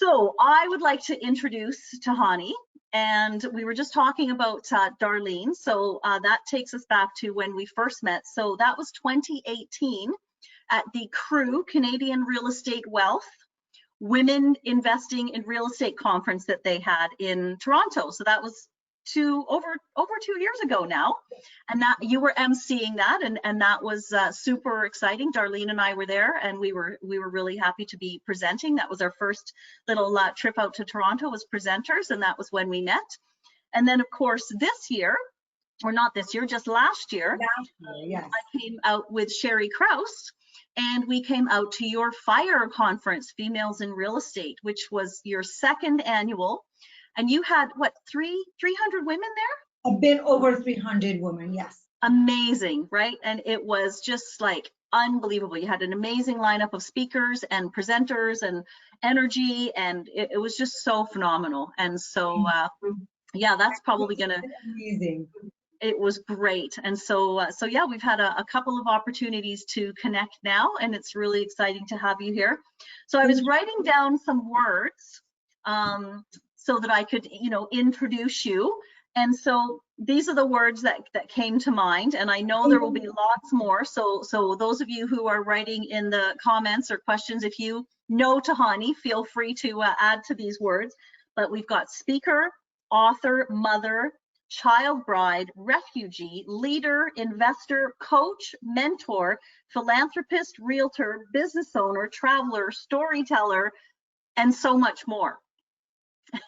So I would like to introduce Tahani, and we were just talking about Darlene. So that takes us back to when we first met. So that was 2018 at the CREW, Canadian Real Estate Wealth Women Investing in Real Estate Conference that they had in Toronto. So that was over 2 years ago now, and that you were emceeing that, and that was super exciting. Darlene and I were there, and we were really happy to be presenting. That was our first little trip out to Toronto as presenters, and that was when we met. And then of course this year, or not this year, just last year, yes. I came out with Sherry Krause, and we came out to your FIRE conference, Females in Real Estate, which was your second annual. And you had, what, 300 women there? A bit over 300 women, yes. Amazing, right? And it was just like unbelievable. You had an amazing lineup of speakers and presenters and energy, and it was just so phenomenal. And so, yeah, that's probably gonna, amazing. It was great. And so, yeah, we've had a couple of opportunities to connect now, and it's really exciting to have you here. So I was writing down some words so that I could, introduce you. And so these are the words that came to mind, and I know there will be lots more. So those of you who are writing in the comments or questions, if you know Tahani, feel free to add to these words. But we've got speaker, author, mother, child bride, refugee, leader, investor, coach, mentor, philanthropist, realtor, business owner, traveler, storyteller, and so much more.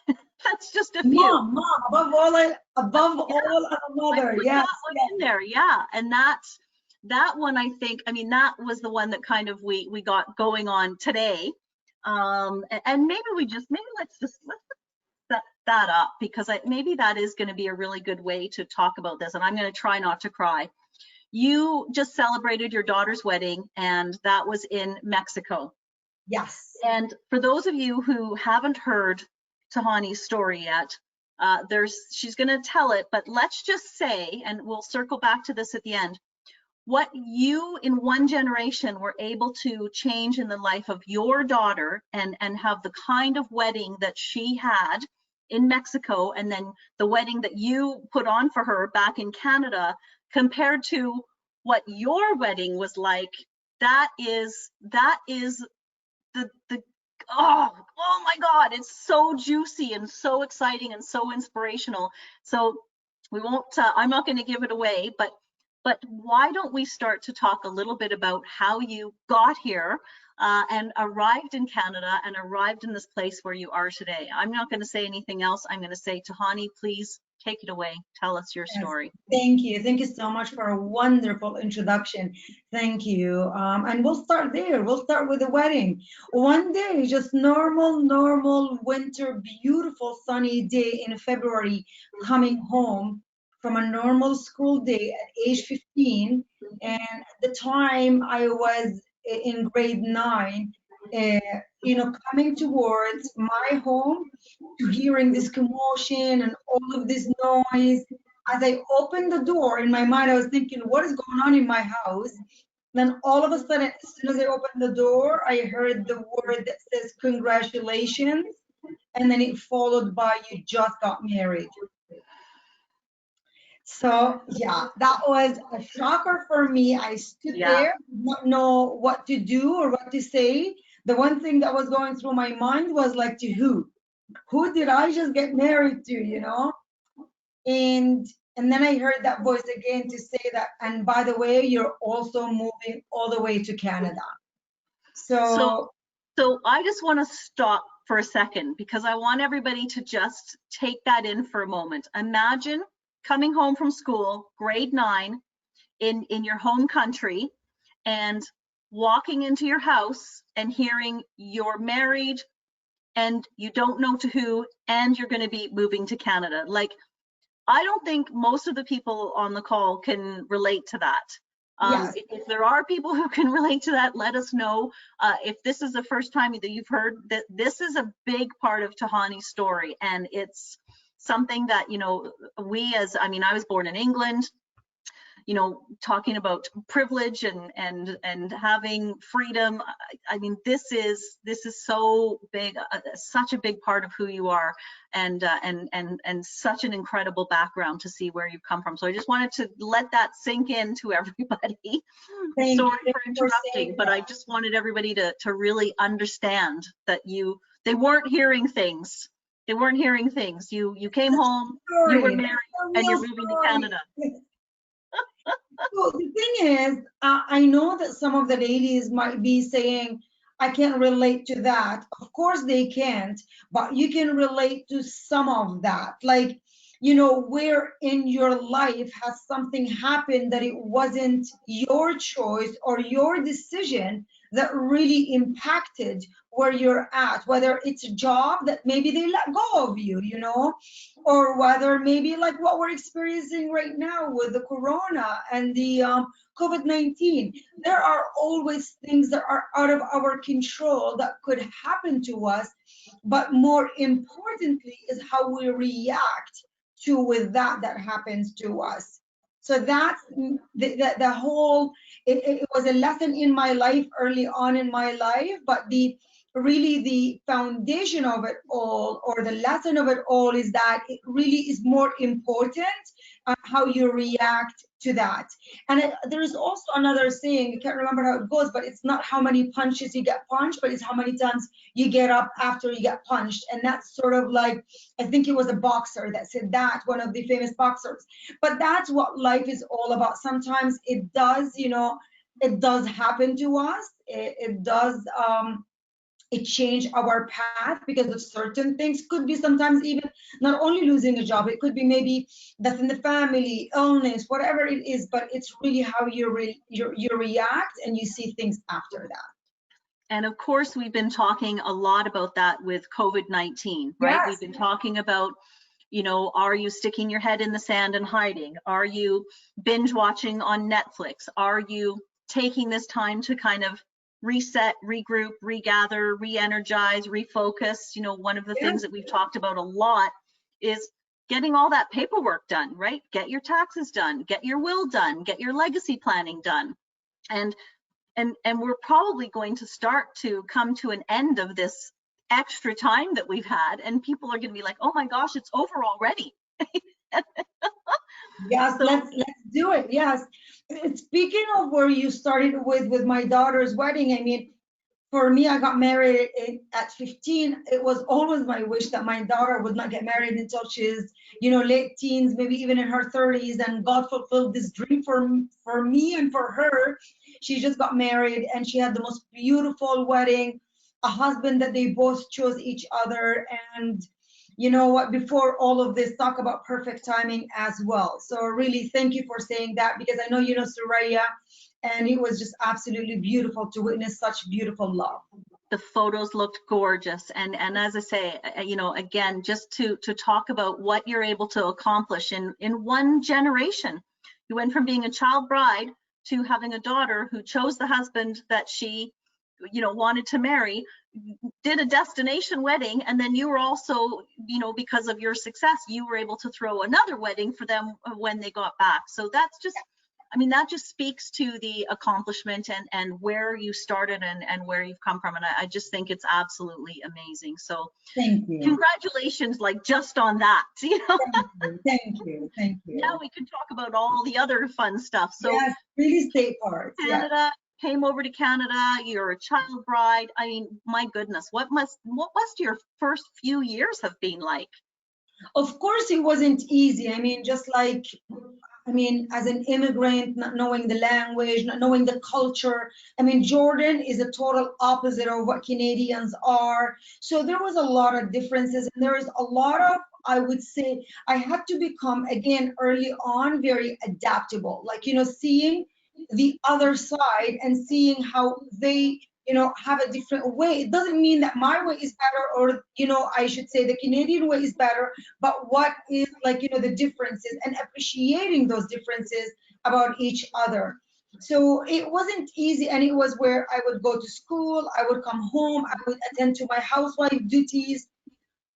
That's just a few. Mom, above all, a mother. Yes, in there, yeah. And that one, I think, that was the one that kind of we got going on today. And maybe let's set that up, because maybe that is going to be a really good way to talk about this. And I'm going to try not to cry. You just celebrated your daughter's wedding, and that was in Mexico. Yes. And for those of you who haven't heard Tahani's story yet, she's going to tell it, but let's just say, and we'll circle back to this at the end, what you in one generation were able to change in the life of your daughter, and have the kind of wedding that she had in Mexico, and then the wedding that you put on for her back in Canada, compared to what your wedding was like. That is the oh my God, it's so juicy and so exciting and so inspirational. So we won't, I'm not going to give it away, but why don't we start to talk a little bit about how you got here and arrived in Canada and arrived in this place where you are today. I'm not going to say anything else. I'm going to say, Tahani, please take it away. Tell us your story. Thank you. Thank you so much for a wonderful introduction. Thank you. And we'll start there. We'll start with the wedding. One day, just normal winter, beautiful sunny day in February, coming home from a normal school day at age 15. And at the time I was in grade 9, coming towards my home, to hearing this commotion and all of this noise. As I opened the door, in my mind I was thinking, what is going on in my house? Then all of a sudden, as soon as I opened the door, I heard the word that says congratulations, and then it followed by you just got married. So yeah, that was a shocker for me. I stood there, not know what to do or what to say. The one thing that was going through my mind was like, to who did I just get married to, and then I heard that voice again to say that, and by the way, you're also moving all the way to Canada. So I just want to stop for a second, because I want everybody to just take that in for a moment. Imagine coming home from school, grade 9, in your home country, and walking into your house and hearing you're married and you don't know to who, and you're going to be moving to Canada. Like, I don't think most of the people on the call can relate to that. Yes. If there are people who can relate to that, let us know. If this is the first time that you've heard that, this is a big part of Tahani's story, and it's something that, I was born in England. talking about privilege and having freedom. I mean, this is so big, such a big part of who you are, and such an incredible background to see where you've come from. So I just wanted to let that sink in to everybody. Sorry for interrupting, but I just wanted everybody to really understand that they weren't hearing things. They weren't hearing things. You came home, you were married, and you're moving to Canada. So the thing is, I know that some of the ladies might be saying, I can't relate to that. Of course they can't, but you can relate to some of that. Like, where in your life has something happened that it wasn't your choice or your decision that really impacted where you're at, whether it's a job that maybe they let go of you, or whether maybe like what we're experiencing right now with the corona and the COVID-19. There are always things that are out of our control that could happen to us, but more importantly is how we react to with that happens to us. So that's the whole, it was a lesson in my life early on in my life, but really the foundation of it all, or the lesson of it all, is that it really is more important how you react to that. And there is also another saying, I can't remember how it goes, but it's not how many punches you get punched, but it's how many times you get up after you get punched. And that's sort of like, I think it was a boxer that said that, one of the famous boxers. But that's what life is all about. Sometimes it does, it does happen to us. It does it changed our path because of certain things. Could be sometimes even not only losing a job, it could be maybe death in the family, illness, whatever it is, but it's really how you react and you see things after that. And of course, we've been talking a lot about that with COVID-19, right? Yes. We've been talking about, are you sticking your head in the sand and hiding? Are you binge watching on Netflix? Are you taking this time to kind of reset, regroup, regather, re-energize, refocus? One of the things that we've talked about a lot is getting all that paperwork done, right? Get your taxes done, get your will done, get your legacy planning done. And we're probably going to start to come to an end of this extra time that we've had, and people are going to be like, oh my gosh, it's over already. Yes, let's do it. Yes. Speaking of where you started with my daughter's wedding, I mean, for me, I got married at 15. It was always my wish that my daughter would not get married until she's, late teens, maybe even in her 30s. And God fulfilled this dream for me and for her. She just got married and she had the most beautiful wedding, a husband that they both chose each other. And you know what, before all of this, talk about perfect timing as well. So really thank you for saying that, because I know you know Soraya, and it was just absolutely beautiful to witness such beautiful love. The photos looked gorgeous, and as I say, again, just to talk about what you're able to accomplish in one generation. You went from being a child bride to having a daughter who chose the husband that she wanted to marry, did a destination wedding, and then you were also, because of your success, you were able to throw another wedding for them when they got back. So that's just, that just speaks to the accomplishment and where you started and where you've come from. And I just think it's absolutely amazing. So thank you. Congratulations, like just on that, Thank you. Now we can talk about all the other fun stuff. So yes, really state parts. Canada, yes. Came over to Canada, you're a child bride. I mean, my goodness, what must your first few years have been like? Of course, it wasn't easy. Just like, as an immigrant, not knowing the language, not knowing the culture. Jordan is a total opposite of what Canadians are. So there was a lot of differences, and there is a lot of, I would say, I had to become, again, early on, very adaptable. Like, seeing the other side and seeing how they have a different way. It doesn't mean that my way is better, or I should say the Canadian way is better, but what is, like, the differences, and appreciating those differences about each other. So it wasn't easy, and it was where I would go to school, I would come home, I would attend to my housewife duties,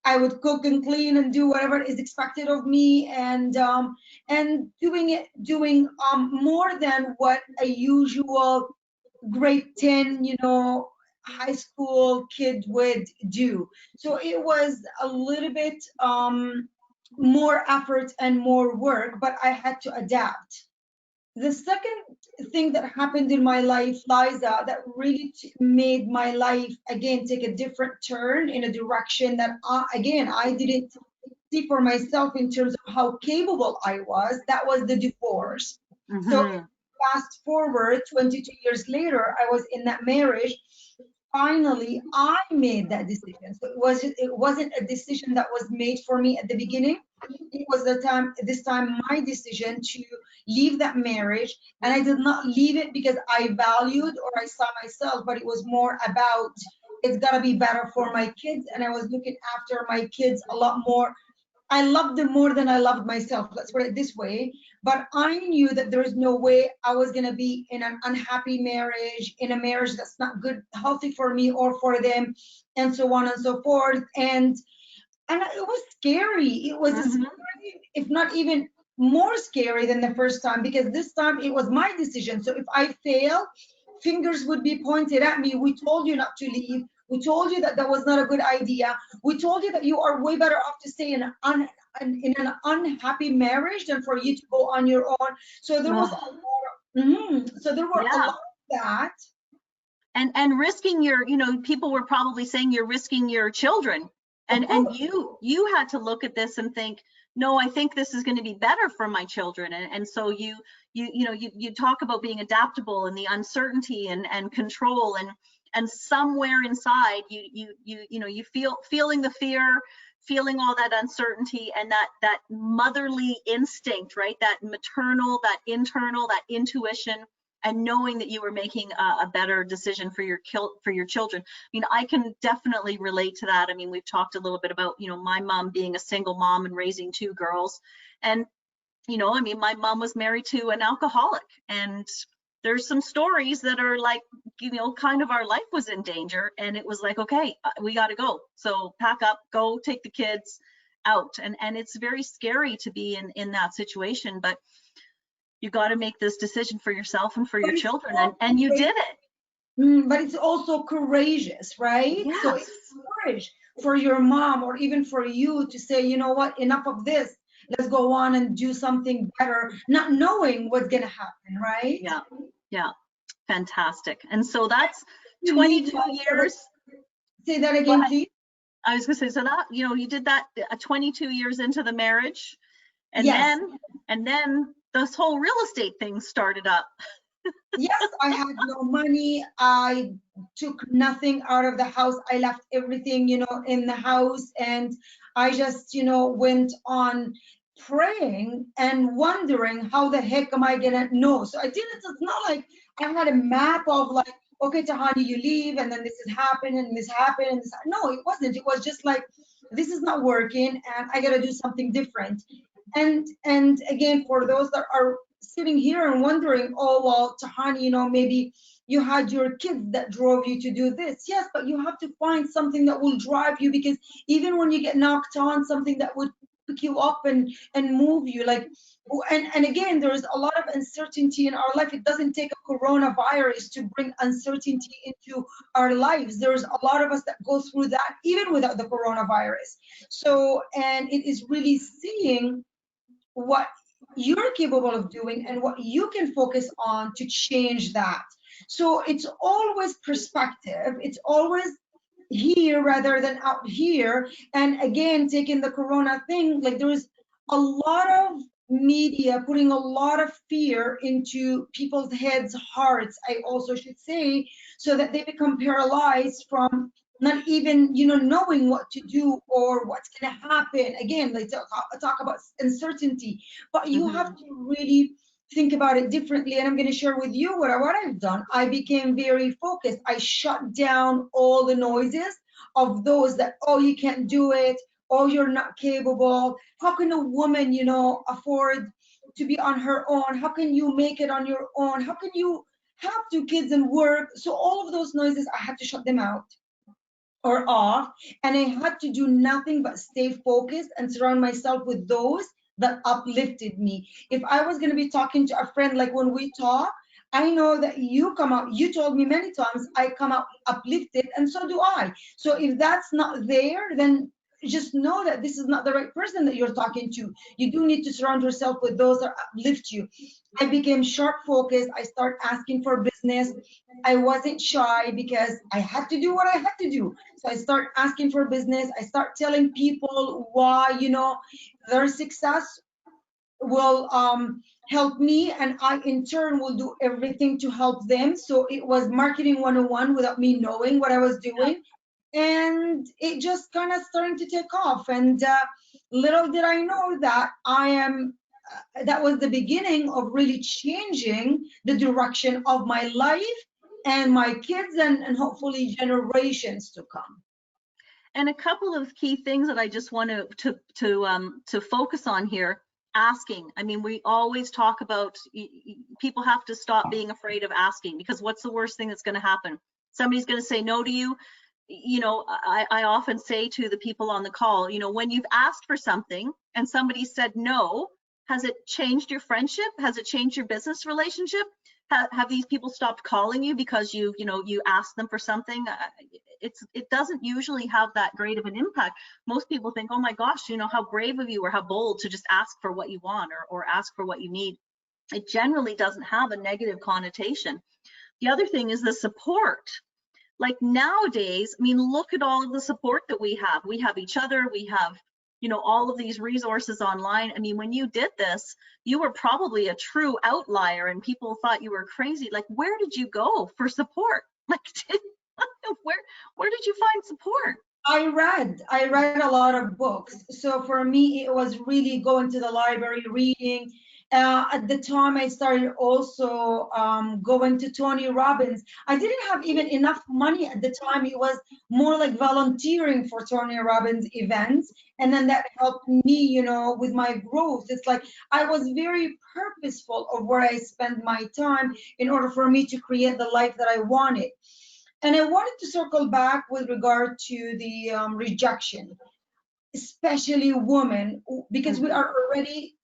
I would cook and clean and do whatever is expected of me, and doing more than what a usual grade 10, high school kid would do. So it was a little bit more effort and more work, but I had to adapt. The second thing that happened in my life, Liza, that really made my life again take a different turn in a direction that I didn't see for myself in terms of how capable I was, that was the divorce. So Mm-hmm. fast forward 22 years later, I was in that marriage. Finally, I made that decision. So it wasn't a decision that was made for me at the beginning. It was this time my decision to leave that marriage. And I did not leave it because I valued or I saw myself, but it was more about it's gotta be better for my kids. And I was looking after my kids a lot more. I loved them more than I loved myself. Let's put it this way. But I knew that there was no way I was going to be in an unhappy marriage, in a marriage that's not good, healthy for me or for them, and so on and so forth. And it was scary. It was Mm-hmm. scary, if not even more scary than the first time, because this time it was my decision. So if I fail, fingers would be pointed at me. We told you not to leave. We told you that that was not a good idea. We told you that you are way better off to stay in an unhappy marriage than for you to go on your own. So there was a Oh, lot so there were a yeah. lot of that. And risking your, people were probably saying you're risking your children, Of and course. you had to look at this and think, no, I think this is going to be better for my children. And so you talk about being adaptable and the uncertainty and control, and somewhere inside you feeling the fear, feeling all that uncertainty, and that motherly instinct, right? That maternal, that internal, that intuition, and knowing that you were making a better decision for your children. I mean, I can definitely relate to that. I mean, we've talked a little bit about, my mom being a single mom and raising two girls. And, I mean, my mom was married to an alcoholic, and there's some stories that are like, kind of our life was in danger, and it was like, okay, we got to go. So pack up, go take the kids out. And it's very scary to be in that situation, but you got to make this decision for yourself and for But your it's children, also and you did it. but it's also courageous, right? So Yes. it's courage for your mom or even for you to say, you know what, enough of this. Let's go on and do something better, not knowing what's going to happen, right? Yeah. Yeah. Fantastic. And so that's You leave 22 that, years. say that Go again, ahead. please. I was going to say, so that, you did that 22 years into the marriage, and Yes. then this whole real estate thing started up. Yes, I had no money. I took nothing out of the house. I left everything, in the house. And I just, went on praying and wondering how the heck am I gonna know? So I didn't, it's not like I had a map of like, okay, Tahani, you leave, and then this has happened and this happened and this. No, it wasn't. It was just like, this is not working and I gotta do something different. And again, for those that are sitting here and wondering, oh well, Tahani, maybe you had your kids that drove you to do this. Yes, but you have to find something that will drive you, because even when you get knocked on, something that would pick you up and move you, like, and again, there's a lot of uncertainty in our life. It doesn't take a coronavirus to bring uncertainty into our lives. There's a lot of us that go through that even without the coronavirus. So, and it is really seeing what you're capable of doing and what you can focus on to change that. So it's always perspective. It's always here rather than out here. And again, taking the corona thing, like there is a lot of media putting a lot of fear into people's heads, hearts, I also should say, so that they become paralyzed from not even, knowing what to do or what's going to happen. Again, like talk about uncertainty, but you have Hmm. to really think about it differently. And I'm going to share with you what I've done. I became very focused. I shut down all the noises of those that, oh, you can't do it, oh, you're not capable. How can a woman, afford to be on her own? How can you make it on your own? How can you have two kids and work? So all of those noises, I had to shut them out. or off, and I had to do nothing but stay focused and surround myself with those that uplifted me. If I was going to be talking to a friend, like when we talk, I know that you come out, you told me many times, I come out uplifted, and so do I. So if that's not there, then just know that this is not the right person that you're talking to. You do need to surround yourself with those that uplift you. I became sharp focused. I start asking for business. I wasn't shy because I had to do what I had to do. So I start asking for business. I start telling people why, their success will help me, and I in turn will do everything to help them. So it was marketing 101 without me knowing what I was doing. And it just kind of starting to take off. And little did I know that that was the beginning of really changing the direction of my life and my kids, and hopefully generations to come. And a couple of key things that I just want to focus on here. Asking. I mean, we always talk about people have to stop being afraid of asking, because what's the worst thing that's going to happen? Somebody's going to say no to you. I often say to the people on the call, when you've asked for something and somebody said no, has it changed your friendship? Has it changed your business relationship? Have these people stopped calling you because you asked them for something? It doesn't usually have that great of an impact. Most people think, oh my gosh, how brave of you, or how bold to just ask for what you want, or ask for what you need. It generally doesn't have a negative connotation. The other thing is the support. Like nowadays, I mean, look at all of the support that we have. We have each other, we have all of these resources online. I mean, when you did this, you were probably a true outlier and people thought you were crazy. Like, where did you go for support? Like, where did you find support? I read a lot of books. So for me, it was really going to the library, reading. At the time, I started also going to Tony Robbins. I didn't have even enough money at the time. It was more like volunteering for Tony Robbins events. And then that helped me, with my growth. It's like I was very purposeful of where I spend my time in order for me to create the life that I wanted. And I wanted to circle back with regard to the rejection, especially women, because we are already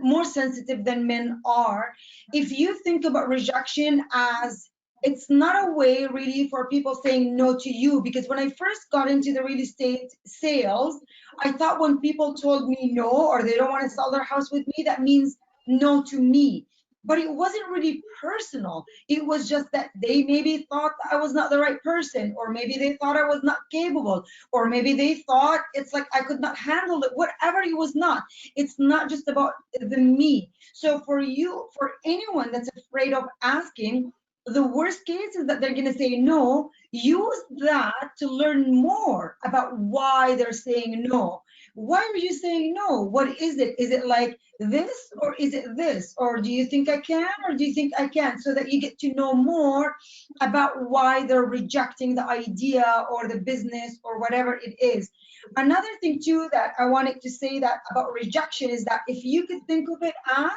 more sensitive than men are. If you think about rejection as, it's not a way really for people saying no to you, because when I first got into the real estate sales, I thought when people told me no, or they don't want to sell their house with me, that means no to me. But it wasn't really personal. It was just that they maybe thought I was not the right person, or maybe they thought I was not capable, or maybe they thought it's like I could not handle it. Whatever, it was not. It's not just about the me. So for you, for anyone that's afraid of asking, the worst case is that they're going to say no. Use that to learn more about why they're saying no. Why are you saying no? What is it? Is it like this, or is it this? Or do you think I can, or do you think I can't? So that you get to know more about why they're rejecting the idea or the business or whatever it is. Another thing too that I wanted to say that about rejection is that if you could think of it as,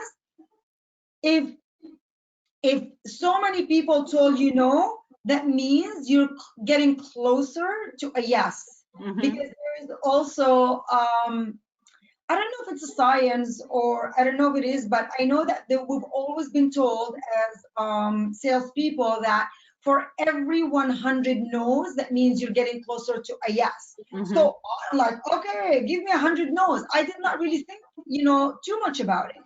if if so many people told you no, that means you're getting closer to a yes. Because there is also I don't know if it's a science, or I don't know if it is, but I know that we've always been told as salespeople that for every 100 no's, that means you're getting closer to a yes. So I'm like, okay, give me 100 no's. I did not really think, too much about it.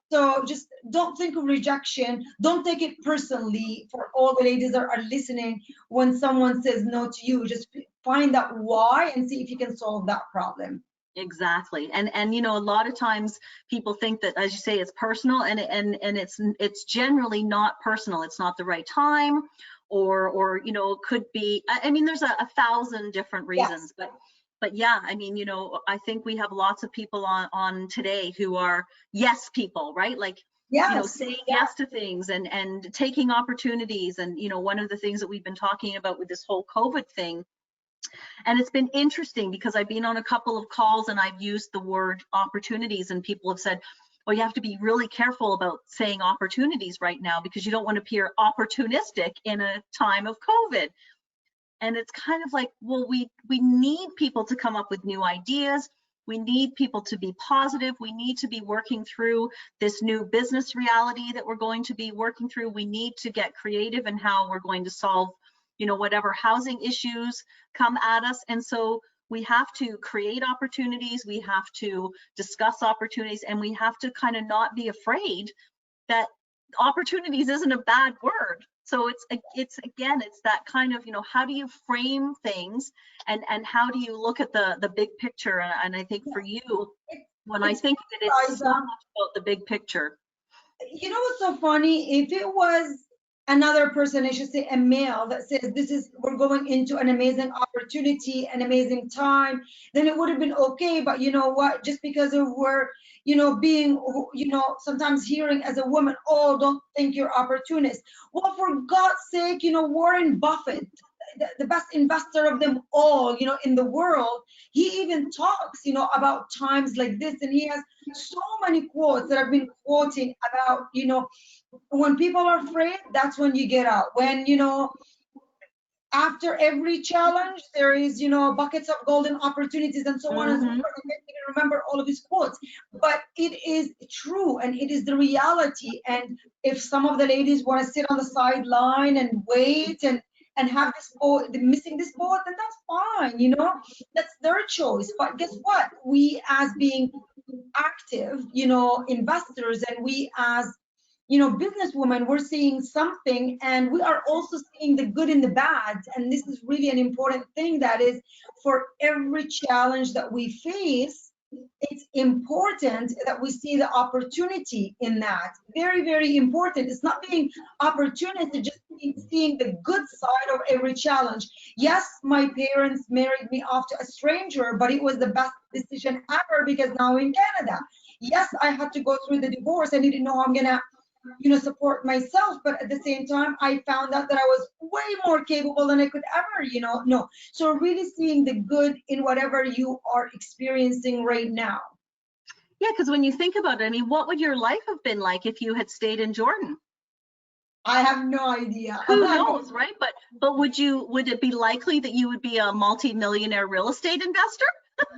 So just don't think of rejection. Don't take it personally. For all the ladies that are listening, when someone says no to you, just find out why and see if you can solve that problem. Exactly. And a lot of times people think that, as you say, it's personal, and it's generally not personal. It's not the right time, or it could be, I mean, there's a thousand different reasons. Yes. But yeah, I mean, I think we have lots of people on today who are yes people, right? Like, yes, saying yes to things and taking opportunities. And one of the things that we've been talking about with this whole COVID thing, and it's been interesting because I've been on a couple of calls and I've used the word opportunities, and people have said, well, you have to be really careful about saying opportunities right now because you don't want to appear opportunistic in a time of COVID. And it's kind of like, well, we need people to come up with new ideas. We need people to be positive. We need to be working through this new business reality that we're going to be working through. We need to get creative in how we're going to solve, whatever housing issues come at us. And so we have to create opportunities, we have to discuss opportunities, and we have to kind of not be afraid that opportunities isn't a bad word. So it's again, it's that kind of, how do you frame things, and how do you look at the big picture? And I think for you, when I think of it, it's so much about the big picture. You know what's so funny? If it was another person, I should say a male, that says we're going into an amazing opportunity, an amazing time, then it would have been okay. But you know what? Just because we're, being, sometimes hearing as a woman, oh, don't think you're opportunist. Well, for God's sake, Warren Buffett, the best investor of them all, in the world, he even talks, about times like this, and he has so many quotes that I've been quoting about, when people are afraid, that's when you get out. When, after every challenge, there is, buckets of golden opportunities and so on and so forth. I can't even remember all of his quotes, but it is true and it is the reality. And if some of the ladies want to sit on the sideline and wait and have this boat, missing this boat, then that's fine, that's their choice. But guess what? We as being active, investors, and we as businesswomen, we're seeing something, and we are also seeing the good and the bad. And this is really an important thing, that is, for every challenge that we face, it's important that we see the opportunity in that. Very, very important. It's not being opportunistic, just seeing the good side of every challenge. Yes, my parents married me off to a stranger, but it was the best decision ever, because now in Canada, yes, I had to go through the divorce. I didn't know how I'm gonna support myself, but at the same time, I found out that I was way more capable than I could ever, know. So really seeing the good in whatever you are experiencing right now. Yeah, because when you think about it, I mean, what would your life have been like if you had stayed in Jordan? I have no idea. Who knows, right? But would it be likely that you would be a multi-millionaire real estate investor?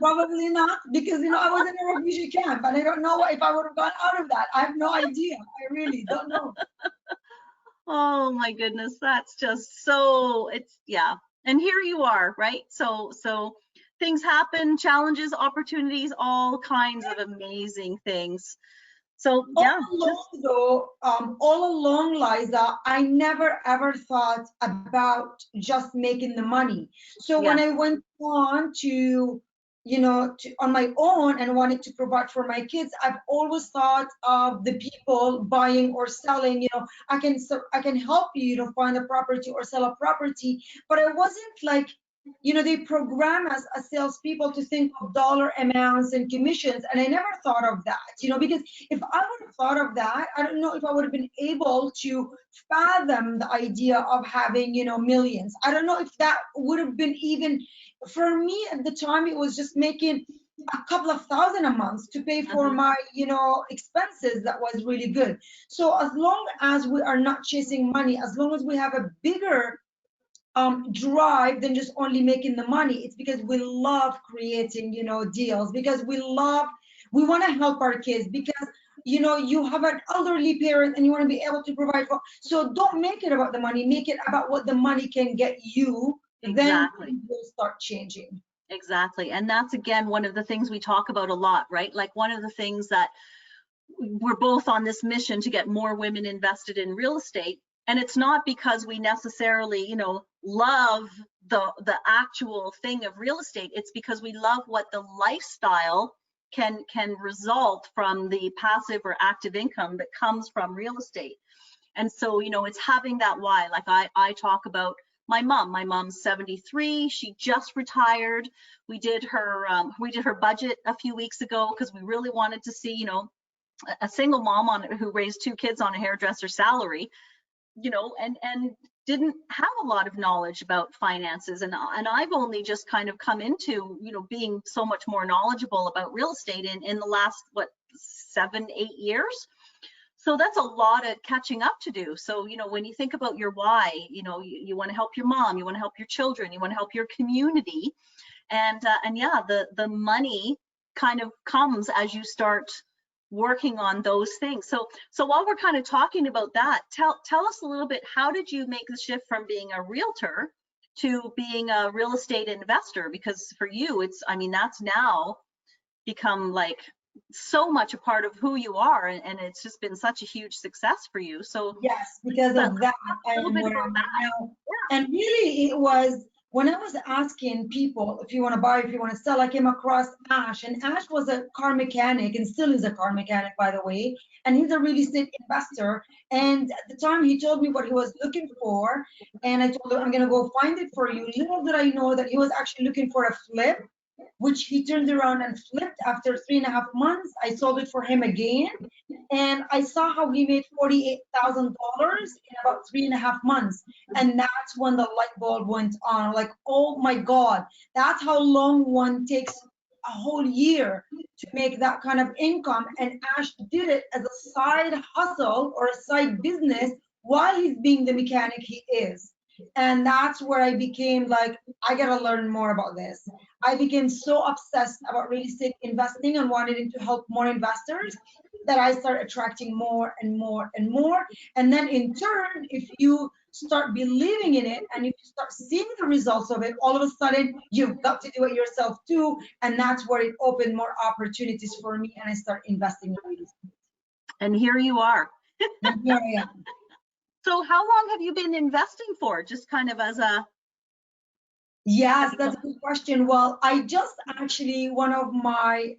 Probably not, because I was in a refugee camp, and I don't know if I would have gone out of that. I have no idea. I really don't know. Oh my goodness, that's just so, yeah. And here you are, right? So things happen, challenges, opportunities, all kinds of amazing things. So yeah. All along, Liza, I never ever thought about just making the money. So when I went on to on my own and wanted to provide for my kids, I've always thought of the people buying or selling. I can help you, find a property or sell a property, but I wasn't like, they program us as salespeople to think of dollar amounts and commissions, and I never thought of that. Because if I would have thought of that, I don't know if I would have been able to fathom the idea of having, millions. I don't know if that would have been even, for me at the time, it was just making a couple of thousand a month to pay for my, expenses. That was really good. So as long as we are not chasing money, as long as we have a bigger drive than just only making the money, it's because we love creating, deals, because we want to help our kids, because you have an elderly parent and you want to be able to provide for. So don't make it about the money, make it about what the money can get you. Exactly. Then will start changing. Exactly. And that's, again, one of the things we talk about a lot, right? Like, one of the things that we're both on this mission to get more women invested in real estate. And it's not because we necessarily, love the actual thing of real estate. It's because we love what the lifestyle can result from the passive or active income that comes from real estate. And so, it's having that why. Like I talk about my mom. My mom's 73. She just retired. We did her budget a few weeks ago because we really wanted to see, a single mom who raised 2 kids on a hairdresser salary, and didn't have a lot of knowledge about finances. And I've only just kind of come into, being so much more knowledgeable about real estate in the last, 7-8 years. So that's a lot of catching up to do. So, you know, when you think about your why, you know, you want to help your mom, you want to help your children, you want to help your community. And yeah, the money kind of comes as you start working on those things. So while we're kind of talking about that, tell us a little bit, how did you make the shift from being a realtor to being a real estate investor? Because for you, it's, I mean, that's now become like so much a part of who you are, and it's just been such a huge success for you. So Yes, because of that, I a little am bit where I about am right that. now. And really, it was when I was asking people if you want to buy, if you want to sell, I came across Ash, and Ash was a car mechanic and still is a car mechanic, by the way. And he's a real estate investor. And at the time, he told me what he was looking for, and I told him I'm gonna go find it for you. Little did I know that he was actually looking for a flip, which he turned around and flipped after 3.5 months. I sold it for him again. And I saw how he made $48,000 in about 3.5 months. And that's when the light bulb went on. Like, oh my God, that's how long one takes a whole year to make that kind of income. And Ash did it as a side hustle or a side business while he's being the mechanic he is. And that's where I became like, I gotta learn more about this. I became so obsessed about real estate investing and wanted to help more investors that I started attracting more and more and more. And then in turn, if you start believing in it and if you start seeing the results of it, all of a sudden you've got to do it yourself too. And that's where it opened more opportunities for me, and I start investing in real estate. And here you are. And here I am. So how long have you been investing for? Just kind of as a, Yes, that's a good question. Well, I just actually, one of my,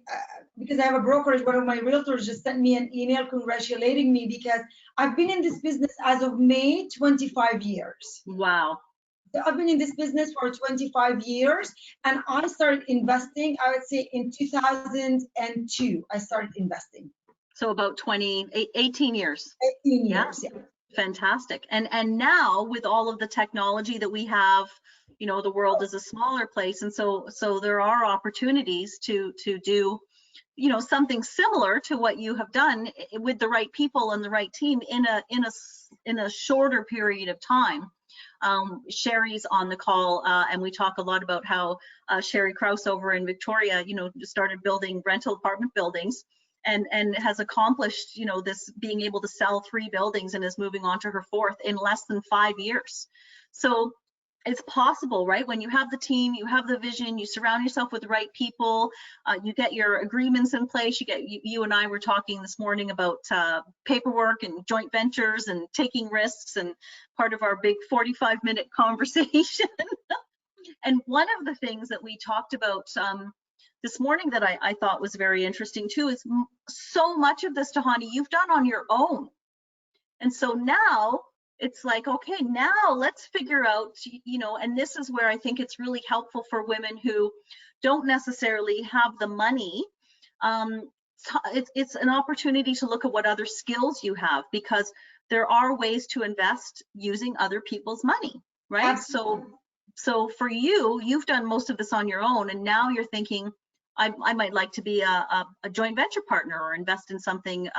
because I have a brokerage, one of my realtors just sent me an email congratulating me because I've been in this business as of May, 25 years. wow. So I've been in this business for 25 years, and I started investing, I would say in 2002, I started investing. So about 18 years. 18 years, yeah. Fantastic. And now with all of the technology that we have, you know, the world is a smaller place, and so there are opportunities to do, you know, something similar to what you have done with the right people and the right team in a shorter period of time. Sherry's on the call, and we talk a lot about how Sherry Krause over in Victoria, you know, started building rental apartment buildings and has accomplished, you know, this, being able to sell 3 buildings, and is moving on to her 4th in less than 5 years. So it's possible, right? When you have the team, you have the vision, you surround yourself with the right people, you get your agreements in place. You and I were talking this morning about paperwork and joint ventures and taking risks, and part of our big 45-minute conversation. And one of the things that we talked about this morning that I thought was very interesting too is so much of this, Tahani, you've done on your own. And so now it's like, okay, now let's figure out, you know, and this is where I think it's really helpful for women who don't necessarily have the money. It's an opportunity to look at what other skills you have, because there are ways to invest using other people's money, right? Absolutely. So for you, you've done most of this on your own, and now you're thinking, I might like to be a joint venture partner or invest in something.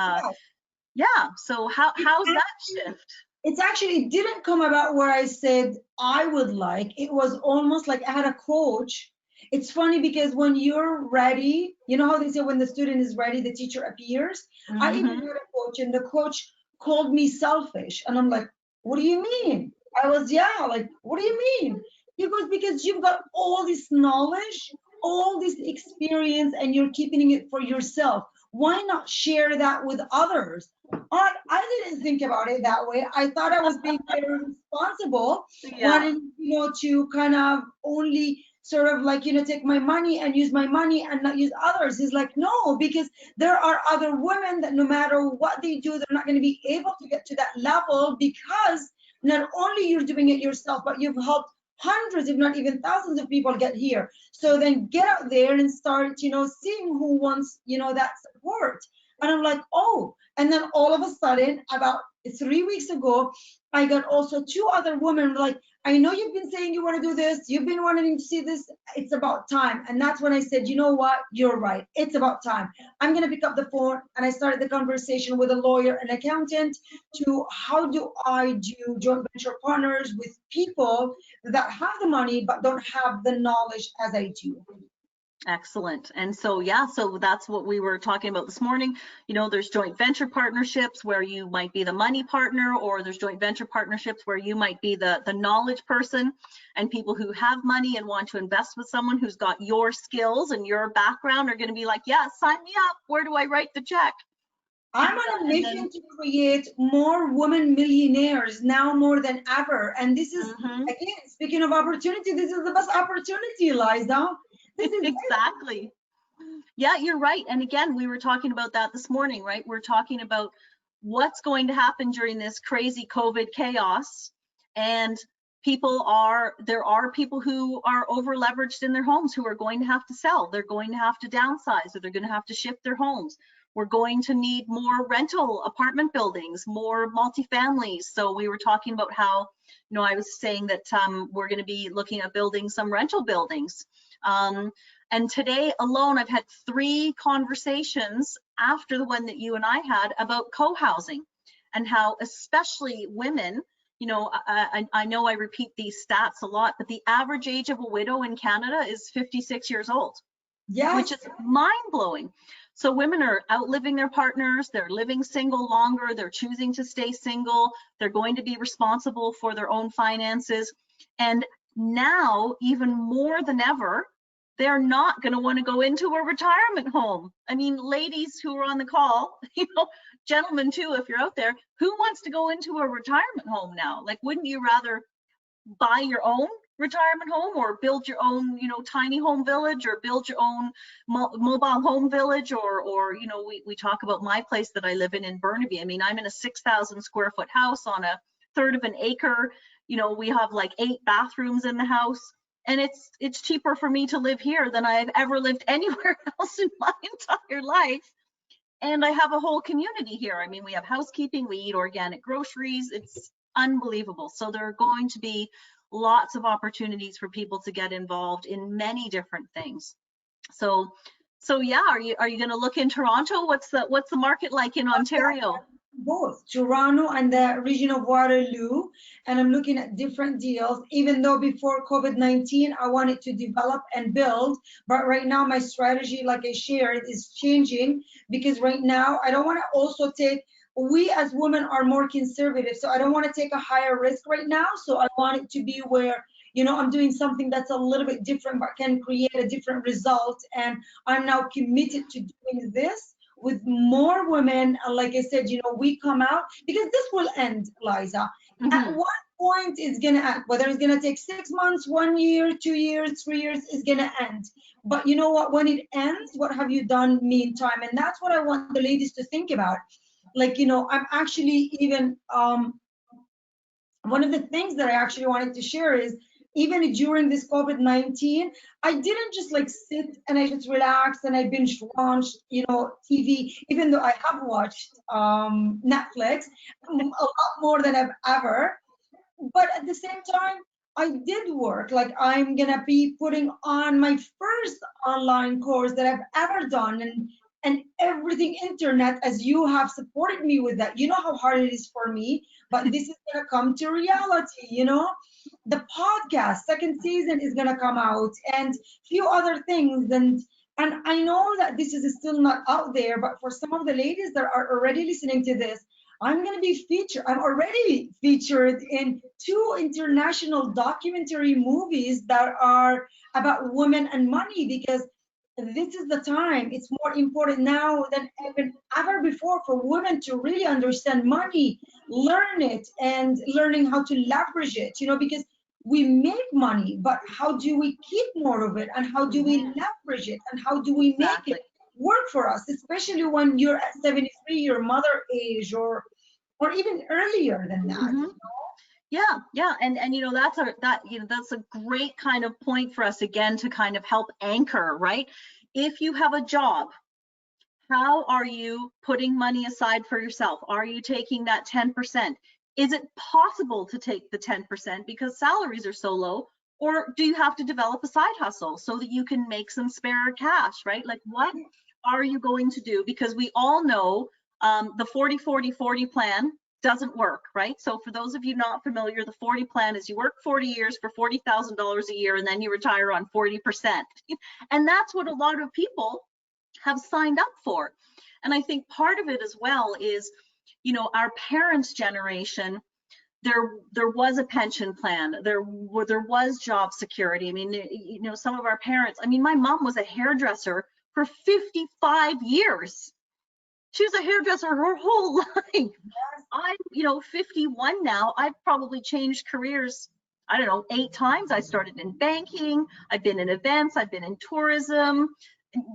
Yeah. So how's that shift? It's actually, it didn't come about where I said I would like. It was almost like I had a coach. It's funny because when you're ready, you know how they say when the student is ready, the teacher appears. Mm-hmm. I even had a coach, and the coach called me selfish. And I'm like, what do you mean? I was, yeah, like, what do you mean? He goes, because you've got all this knowledge, all this experience, and you're keeping it for yourself. Why not share that with others? I didn't think about it that way. I thought I was being very responsible, wanting, you know, to kind of only sort of like, you know, take my money and use my money and not use others. He's like, no, because there are other women that no matter what they do, they're not going to be able to get to that level, because not only you're doing it yourself, but you've helped hundreds, if not even thousands of people get here. So then get out there and start, you know, seeing who wants, you know, that support. And I'm like, oh, and then all of a sudden, about 3 weeks ago, I got also two other women like, I know you've been saying you want to do this, you've been wanting to see this, it's about time. And that's when I said, you know what, you're right, it's about time. I'm going to pick up the phone, and I started the conversation with a lawyer and accountant to how do I do joint venture partners with people that have the money but don't have the knowledge as I do. Excellent. And so, yeah, so that's what we were talking about this morning. You know, there's joint venture partnerships where you might be the money partner, or there's joint venture partnerships where you might be the knowledge person, and people who have money and want to invest with someone who's got your skills and your background are going to be like, yeah, sign me up. Where do I write the check? I'm on a mission to create more women millionaires now more than ever. And this is, again, speaking of opportunity, this is the best opportunity, Liza. This is exactly. Yeah, you're right. And again, we were talking about that this morning, right? We're talking about what's going to happen during this crazy COVID chaos. And there are people who are over leveraged in their homes who are going to have to sell. They're going to have to downsize, or they're going to have to shift their homes. We're going to need more rental apartment buildings, more multifamilies. So we were talking about how, you know, I was saying that we're going to be looking at building some rental buildings. And today alone, I've had 3 conversations after the one that you and I had about co-housing, and how especially women, you know, I know I repeat these stats a lot, but the average age of a widow in Canada is 56 years old, yes, which is mind-blowing. So women are outliving their partners, they're living single longer, they're choosing to stay single, they're going to be responsible for their own finances. And now, even more than ever, they're not going to want to go into a retirement home. I mean, ladies who are on the call, you know, gentlemen too, if you're out there, who wants to go into a retirement home now? Like, wouldn't you rather buy your own retirement home, or build your own, you know, tiny home village, or build your own mobile home village, or you know, we talk about my place that I live in Burnaby. I mean, I'm in a 6,000 square foot house on a third of an acre. You know, we have like 8 bathrooms in the house, and it's cheaper for me to live here than I've ever lived anywhere else in my entire life. And I have a whole community here. I mean, we have housekeeping, we eat organic groceries. It's unbelievable. So there are going to be lots of opportunities for people to get involved in many different things. So yeah, are you going to look in Toronto? What's the market like in Ontario? Both Toronto and the region of Waterloo, and I'm looking at different deals. Even though before COVID-19 I wanted to develop and build, but right now my strategy, like I shared, is changing, because right now I don't want to also take, we as women are more conservative, so I don't want to take a higher risk right now. So I want it to be where, you know, I'm doing something that's a little bit different but can create a different result, and I'm now committed to doing this with more women. Like I said, you know, we come out, because this will end, Liza. At what point it's gonna end? Whether it's gonna take 6 months, 1 year, 2 years, 3 years, is gonna end. But you know what? When it ends, what have you done meantime? And that's what I want the ladies to think about. Like, you know, I'm actually even one of the things that I actually wanted to share is, even during this COVID-19, I didn't just like sit and I just relaxed and I binge watched, you know, TV, even though I have watched Netflix a lot more than I've ever. But at the same time, I did work. Like, I'm gonna be putting on my first online course that I've ever done, and everything internet, as you have supported me with that. You know how hard it is for me, but this is gonna come to reality, you know. The podcast second season is gonna come out, and few other things, and I know that this is still not out there, but for some of the ladies that are already listening to this, I'm going to be featured. I'm already featured in 2 international documentary movies that are about women and money, because this is the time. It's more important now than ever before for women to really understand money, learn it, and learning how to leverage it, you know, because we make money, but how do we keep more of it, and how do we leverage it, and how do we make it work for us, especially when you're at 73, your mother age, or even earlier than that. Yeah, and you know, that's a great kind of point for us again to kind of help anchor, right? If you have a job, how are you putting money aside for yourself? Are you taking that 10%? Is it possible to take the 10% because salaries are so low? Or do you have to develop a side hustle so that you can make some spare cash, right? Like, what are you going to do? Because we all know the 40-40-40 plan doesn't work, right? So for those of you not familiar, the 40 plan is you work 40 years for $40,000 a year and then you retire on 40%. And that's what a lot of people have signed up for. And I think part of it as well is, you know, our parents' generation, there was a pension plan, there was job security. I mean, you know, some of our parents, I mean, my mom was a hairdresser for 55 years. She was a hairdresser her whole life. I'm, you know, 51 now. I've probably changed careers, I don't know, 8 times. I started in banking, I've been in events, I've been in tourism,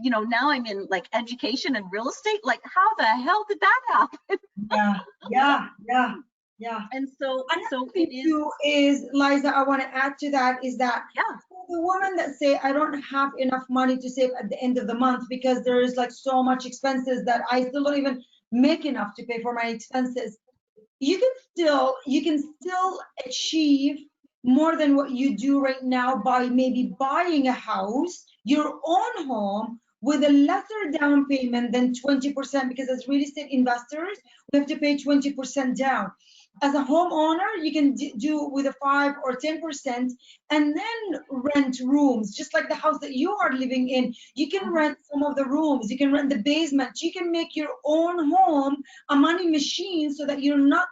you know, now I'm in like education and real estate. Like, how the hell did that happen? Yeah. And so Another it thing too is, Liza, I want to add to that is that yeah, the women that say, I don't have enough money to save at the end of the month because there is like so much expenses that I still don't even make enough to pay for my expenses. You can still achieve more than what you do right now by maybe buying a house, your own home, with a lesser down payment than 20%, because as real estate investors, we have to pay 20% down. As a homeowner, you can do with a 5 or 10% and then rent rooms, just like the house that you are living in. You can rent some of the rooms, you can rent the basement, you can make your own home a money machine so that you're not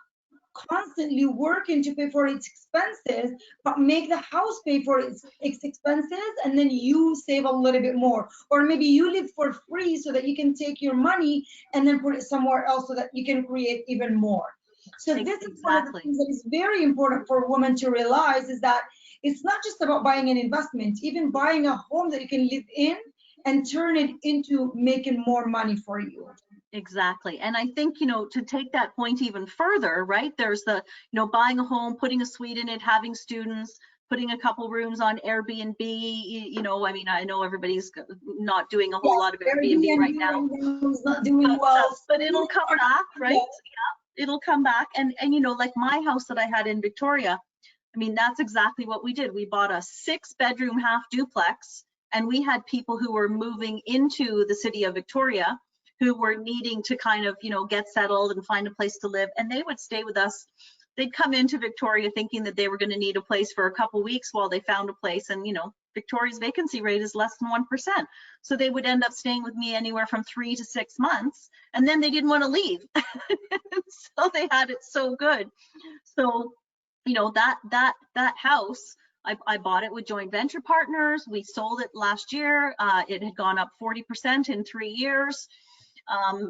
constantly working to pay for its expenses, but make the house pay for its expenses, and then you save a little bit more. Or maybe you live for free so that you can take your money and then put it somewhere else so that you can create even more. So this is one of the things that is very important for women to realize, is that it's not just about buying an investment, even buying a home that you can live in and turn it into making more money for you. Exactly. And I think, you know, to take that point even further, right, there's the, you know, buying a home, putting a suite in it, having students, putting a couple rooms on Airbnb. You know, I mean, I know everybody's not doing a whole lot of Airbnb right now, is not doing well, but it'll come back, right? Yeah, it'll come back. And you know, like my house that I had in Victoria, I mean, that's exactly what we did. We bought a 6-bedroom half duplex, and we had people who were moving into the city of Victoria who were needing to kind of, you know, get settled and find a place to live, and they would stay with us. They'd come into Victoria thinking that they were going to need a place for a couple weeks while they found a place, and you know, Victoria's vacancy rate is less than 1%. So they would end up staying with me anywhere from 3 to 6 months, and then they didn't want to leave. So they had it so good. So, you know, that house, I bought it with joint venture partners. We sold it last year. It had gone up 40% in 3 years.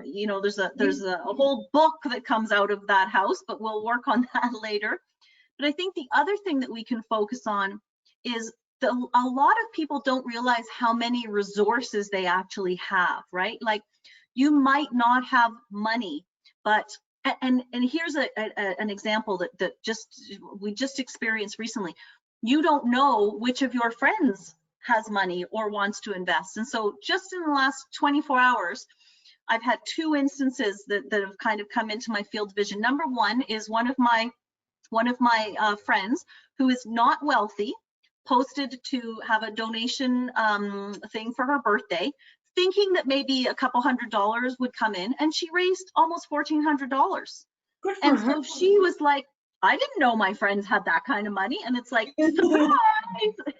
You know, there's a whole book that comes out of that house, but we'll work on that later. But I think the other thing that we can focus on is a lot of people don't realize how many resources they actually have, right? Like, you might not have money, but and here's an example that we just experienced recently. You don't know which of your friends has money or wants to invest. And so just in the last 24 hours, I've had 2 instances that have kind of come into my field of vision. Number one is one of my friends who is not wealthy posted to have a donation thing for her birthday, thinking that maybe a couple $100 would come in, and she raised almost $1,400. And so she was like, I didn't know my friends had that kind of money. And it's like, surprise.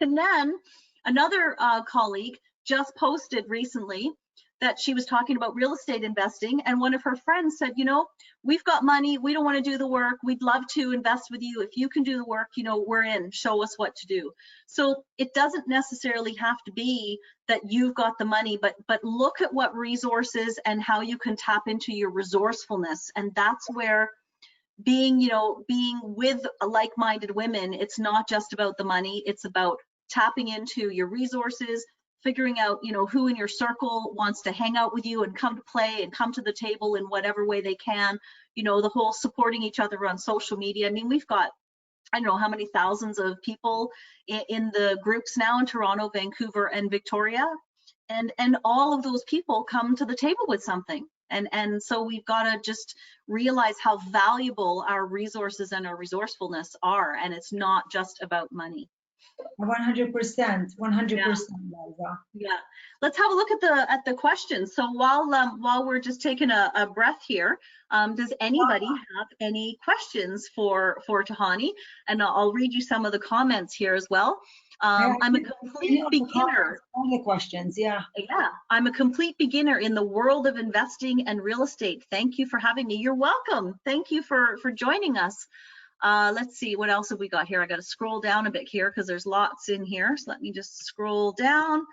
And then another colleague just posted recently that she was talking about real estate investing, and one of her friends said, you know, we've got money, we don't want to do the work, we'd love to invest with you. If you can do the work, you know, we're in, show us what to do. So it doesn't necessarily have to be that you've got the money, but look at what resources and how you can tap into your resourcefulness. And that's where being with like-minded women, it's not just about the money, it's about tapping into your resources, figuring out, you know, who in your circle wants to hang out with you and come to play and come to the table in whatever way they can. You know, the whole supporting each other on social media. I mean, we've got, I don't know how many thousands of people in the groups now in Toronto, Vancouver, and Victoria. and all of those people come to the table with something. And so we've got to just realize how valuable our resources and our resourcefulness are, and it's not just about money. 100%, 100%, Liza. Yeah, let's have a look at the questions. So while we're just taking a breath here, does anybody have any questions for Tahani? And I'll read you some of the comments here as well. I'm a complete beginner. All the questions, yeah. Yeah, I'm a complete beginner in the world of investing and real estate. Thank you for having me. You're welcome. Thank you for joining us. Let's see, what else have we got here? I got to scroll down a bit here because there's lots in here. So let me just scroll down.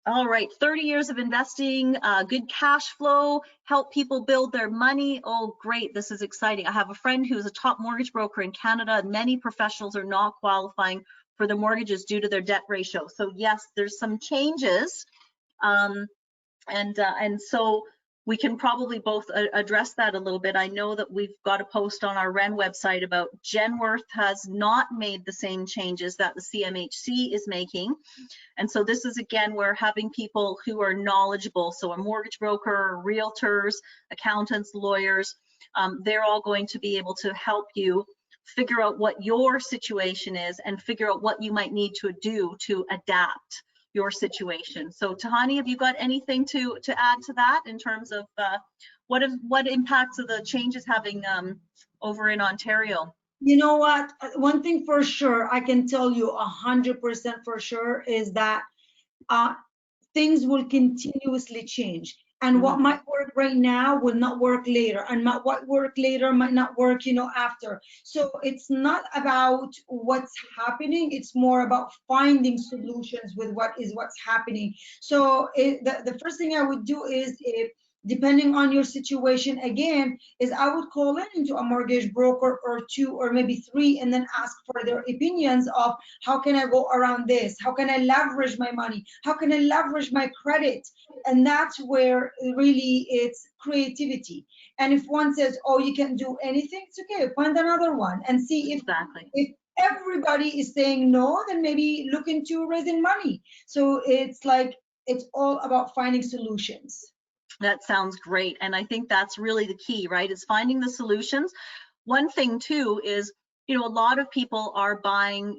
All right, 30 years of investing, good cash flow, help people build their money. Oh, great, this is exciting. I have a friend who's a top mortgage broker in Canada, and many professionals are not qualifying for the mortgages due to their debt ratio. So yes, there's some changes. And so we can probably both address that a little bit. I know that we've got a post on our WREN website about Genworth has not made the same changes that the CMHC is making. And so this is, again, where having people who are knowledgeable, so a mortgage broker, realtors, accountants, lawyers, they're all going to be able to help you figure out what your situation is and figure out what you might need to do to adapt your situation. So Tahani, have you got anything to add to that in terms of what impacts of the changes having over in Ontario? You know what? One thing for sure, I can tell you 100% for sure is that things will continuously change. And what might work right now will not work later, and what work later might not work, after. So it's not about what's happening, it's more about finding solutions with what's happening. So the first thing I would do is, if depending on your situation, again, is I would call into a mortgage broker or two or maybe three, and then ask for their opinions of how can I go around this? How can I leverage my money? How can I leverage my credit? And that's where really it's creativity. And if one says, oh, you can't do anything, it's okay, find another one and see if everybody is saying no, then maybe look into raising money. So it's like, it's all about finding solutions. That sounds great. And I think that's really the key, right? Is finding the solutions. One thing too is, a lot of people are buying,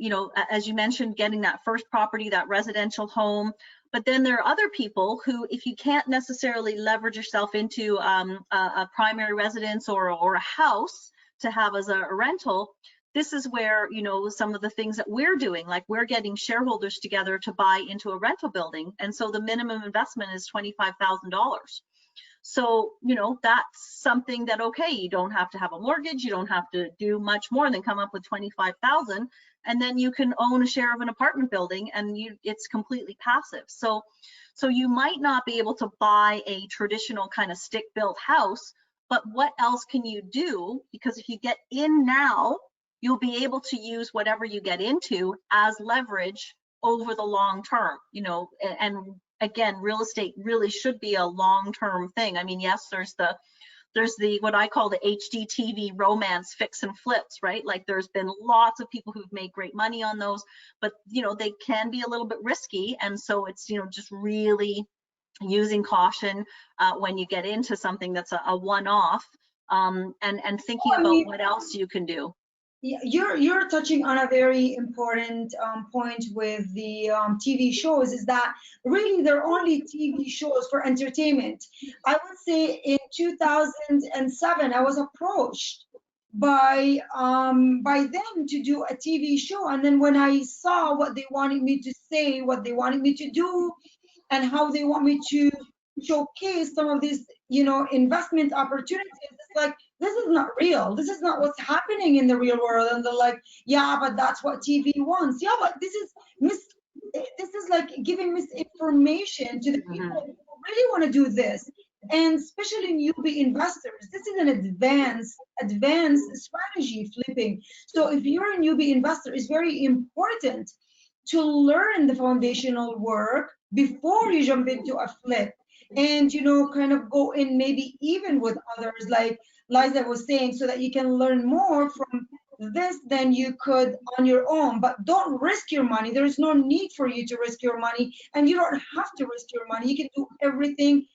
as you mentioned, getting that first property, that residential home. But then there are other people who, if you can't necessarily leverage yourself into a primary residence or a house to have as a rental, this is where, some of the things that we're doing, like we're getting shareholders together to buy into a rental building. And so the minimum investment is $25,000. So, that's something that, okay, you don't have to have a mortgage, you don't have to do much more than come up with 25,000, and then you can own a share of an apartment building, and it's completely passive. So you might not be able to buy a traditional kind of stick-built house, but what else can you do? Because if you get in now, you'll be able to use whatever you get into as leverage over the long term, and again, real estate really should be a long-term thing. I mean, yes, there's the what I call the HGTV romance fix and flips, right? Like there's been lots of people who've made great money on those, but they can be a little bit risky. And so it's, just really using caution when you get into something that's a one-off, and thinking about what else you can do. Yeah, you're touching on a very important point with the TV shows, is that really they're only TV shows for entertainment. I would say in 2007, I was approached by them to do a TV show, and then when I saw what they wanted me to say, what they wanted me to do, and how they want me to showcase some of these, investment opportunities, it's like, this is not real. This is not what's happening in the real world. And they're like, yeah, but that's what TV wants. Yeah, but this is like giving misinformation to the people who really want to do this. And especially newbie investors, this is an advanced strategy flipping. So if you're a newbie investor, it's very important to learn the foundational work before you jump into a flip, and kind of go in maybe even with others, like Liza was saying, so that you can learn more from this, then you could on your own, but don't risk your money. There is no need for you to risk your money, and you don't have to risk your money. You can do everything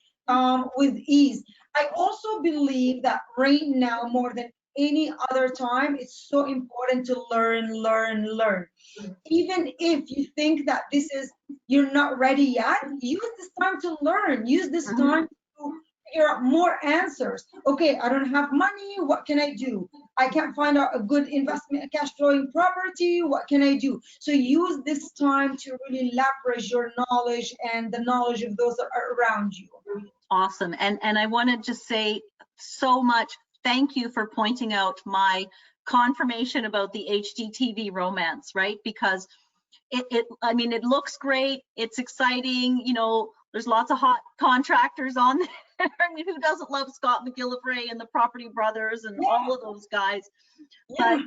with ease. I also believe that right now, more than any other time, it's so important to learn, learn, learn. Even if you think that this is you're not ready yet, use this time to learn. Use this Mhm. time to figure out more answers. Okay, I don't have money. What can I do? I can't find out a good investment, a cash flowing property. What can I do? So use this time to really leverage your knowledge and the knowledge of those that are around you. Awesome. And I want to just say so much thank you for pointing out my confirmation about the HGTV romance, right? Because I mean, it looks great. It's exciting. You know, there's lots of hot contractors on there. I mean, who doesn't love Scott McGillivray and the Property Brothers and Yeah, all of those guys? yeah.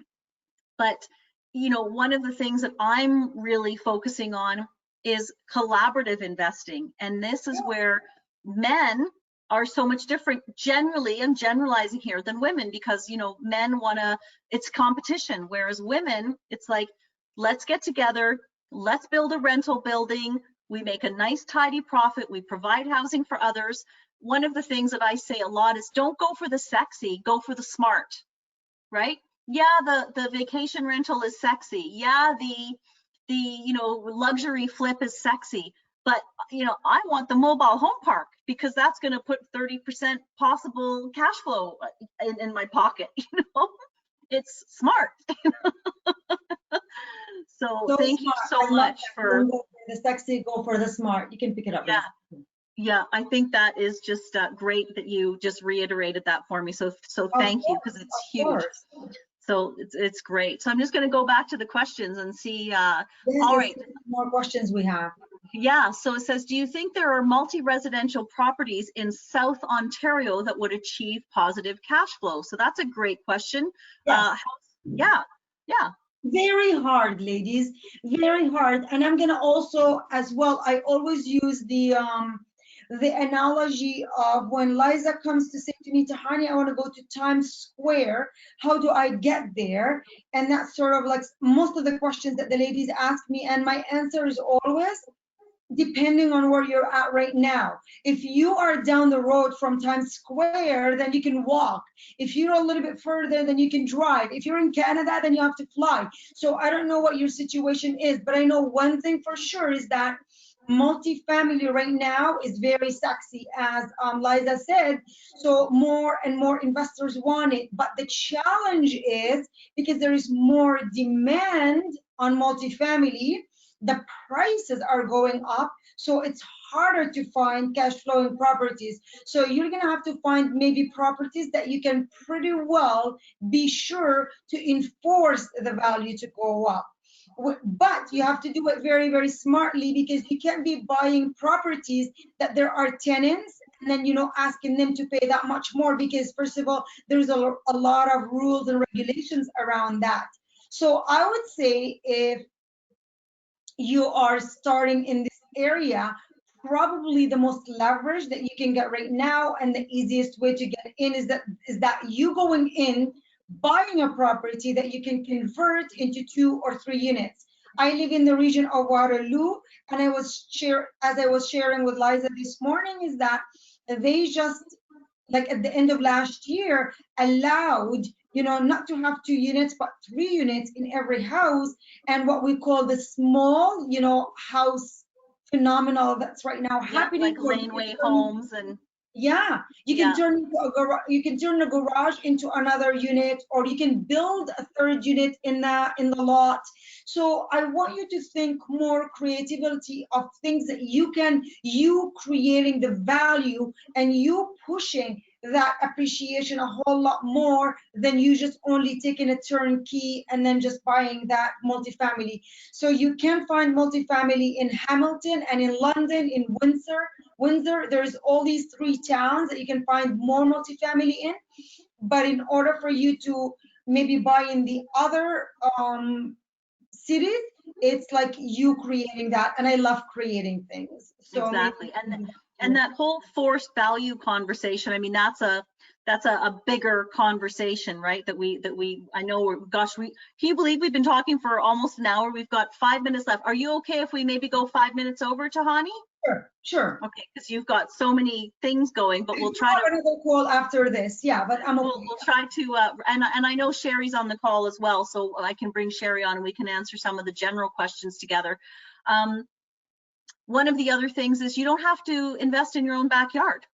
But you know, one of the things that I'm really focusing on is collaborative investing, and this is where men are so much different generally, I'm generalizing here, than women, because you know, men want to, it's competition, whereas women, it's like, let's get together, let's build a rental building, we make a nice tidy profit, we provide housing for others. One of the things that I say a lot is, don't go for the sexy, go for the smart, right? Yeah, the vacation rental is sexy. Yeah, the you know, luxury flip is sexy. But you know, I want the mobile home park because that's going to put 30% possible cash flow in my pocket. You know, it's smart. So So thank you smart. so I love much that. for, Don't go for the sexy, go for the smart. You can pick it up, yeah, Liz. yeah. I think that is just great that you just reiterated that for me. So Of thank you, because course, it's of huge. course. So it's great. So I'm just going to go back to the questions and see. Yes, All let's right. see what more questions we have. Yeah. So it says, do you think there are multi-residential properties in South Ontario that would achieve positive cash flow? So that's a great question. Yes. Yeah. Yeah. Very hard, ladies, very hard. And I'm gonna also, as well, I always use the analogy of when Liza comes to say to me, Tahani, I want to go to Times Square. How do I get there? And that's sort of like most of the questions that the ladies ask me, and my answer is always depending on where you're at right now. If you are down the road from Times Square, then you can walk. If you're a little bit further, then you can drive. If you're in Canada, then you have to fly. So I don't know what your situation is, but I know one thing for sure is that multifamily right now is very sexy, as Liza said. So more and more investors want it. But the challenge is because there is more demand on multifamily, the prices are going up, so it's harder to find cash flowing properties. So you're going to have to find maybe properties that you can pretty well be sure to enforce the value to go up. But you have to do it very, very smartly, because you can't be buying properties that there are tenants and then, you know, asking them to pay that much more, because first of all, there's a lot of rules and regulations around that. So I would say if you are starting in this area, probably the most leverage that you can get right now and the easiest way to get in is that you going in, buying a property that you can convert into 2 or 3 units. I live in the region of Waterloo, and as I was sharing with Liza this morning, is that they just, like at the end of last year, allowed, you know, not to have 2 units but 3 units in every house. And what we call the small, you know, house phenomenal that's right now Yeah. happening, Like where you can laneway turn, homes and yeah, you can yeah. turn into a garage, you can turn a garage into another unit, or you can build a third unit in the lot. So I want you to think more creativity of things that you creating the value and you pushing that appreciation a whole lot more than you just only taking a turnkey and then just buying that multifamily. So you can find multifamily in Hamilton and in London, in Windsor, there's all these 3 towns that you can find more multifamily in. But in order for you to maybe buy in the other cities, it's like you creating that. And I love creating things. So maybe Exactly. And And that whole forced value conversation, I mean, that's a bigger conversation, right? I know gosh, can you believe we've been talking for almost an hour? We've got 5 minutes left. Are you okay if we maybe go 5 minutes over, Tahani? Sure, sure. Okay, because you've got so many things going, but we'll try to another call after this. Yeah, but I'm okay. We'll try to, and I know Sherry's on the call as well, so I can bring Sherry on and we can answer some of the general questions together. One of the other things is you don't have to invest in your own backyard,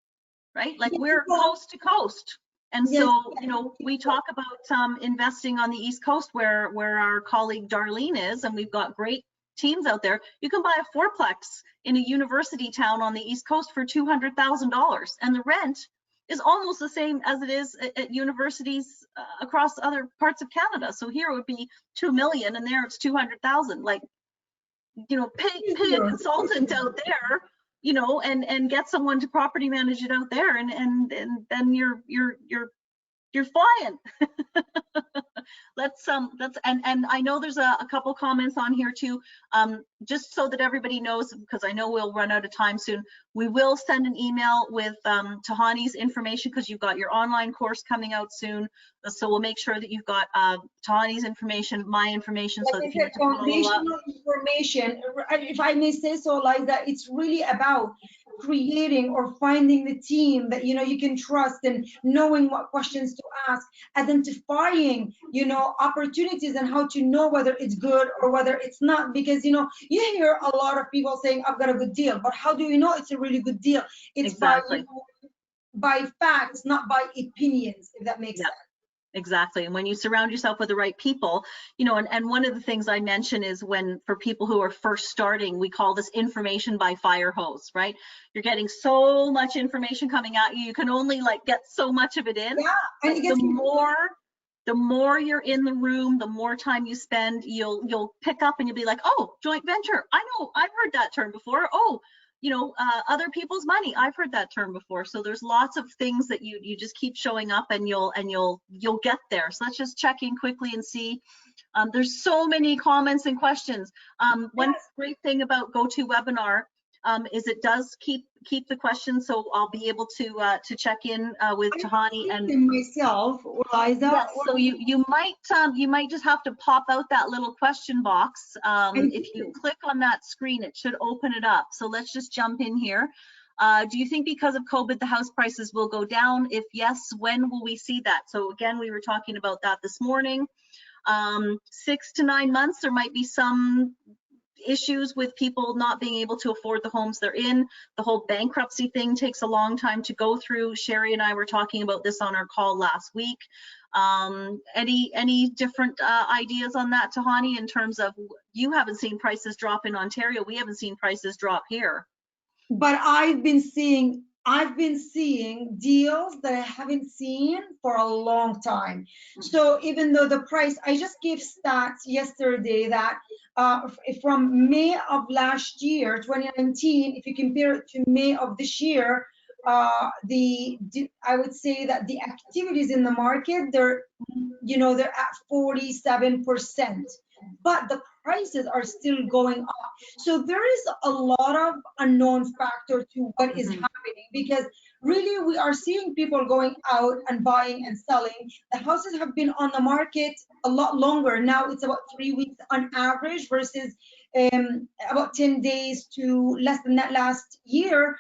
right? Like we're coast to coast. And so, you know, we talk about investing on the East Coast where our colleague Darlene is, and we've got great teams out there. You can buy a fourplex in a university town on the East Coast for $200,000, and the rent is almost the same as it is at universities across other parts of Canada. So here it would be 2 million, and there it's 200,000. Like, you know, pay a consultant out there, you know, and get someone to property manage it out there, and then you're flying. Let's and I know there's a couple comments on here too, just so that everybody knows, because I know we'll run out of time soon. We will send an email with Tahani's information, because you've got your online course coming out soon. So we'll make sure that you've got Tahani's information, my information, so that if you need to foundational information, if I may say so, Liza, it's really about creating or finding the team that, you know, you can trust, and knowing what questions to ask, identifying, you know, opportunities and how to know whether it's good or whether it's not. Because, you know, you hear a lot of people saying, I've got a good deal, but how do you know it's a really good deal? It's exactly by facts, not by opinions, if that makes sense. Exactly. And when you surround yourself with the right people, you know, and one of the things I mention is for people who are first starting, we call this information by fire hose, right? You're getting so much information coming at you, you can only like get so much of it in. Yeah. And the more you're in the room, the more time you spend, you'll pick up and you'll be like, oh, joint venture. I know, I've heard that term before. Oh, you know, other people's money. I've heard that term before. So there's lots of things that you just keep showing up, and you'll get there. So let's just check in quickly and see. There's so many comments and questions. One great thing about GoToWebinar is it does keep the questions, so I'll be able to check in with Tahani and myself, Liza. Yes, so you might just have to pop out that little question box. If you click on that screen, it should open it up. So let's just jump in here. Do you think because of COVID the house prices will go down? If yes, when will we see that? So again, we were talking about that this morning. 6 to 9 months. There might be some issues with people not being able to afford the homes they're in. The whole bankruptcy thing takes a long time to go through. Sherry and I were talking about this on our call last week. Any different ideas on that, Tahani, in terms of, you haven't seen prices drop in Ontario, we haven't seen prices drop here. But I've been seeing deals that I haven't seen for a long time. So even though the price, I just gave stats yesterday that from May of last year, 2019, if you compare it to May of this year, I would say that the activities in the market, they're at 47%, but the prices are still going up. So there is a lot of unknown factor to what is happening, because really we are seeing people going out and buying and selling. The houses have been on the market a lot longer. Now it's about 3 weeks on average versus about 10 days to less than that last year.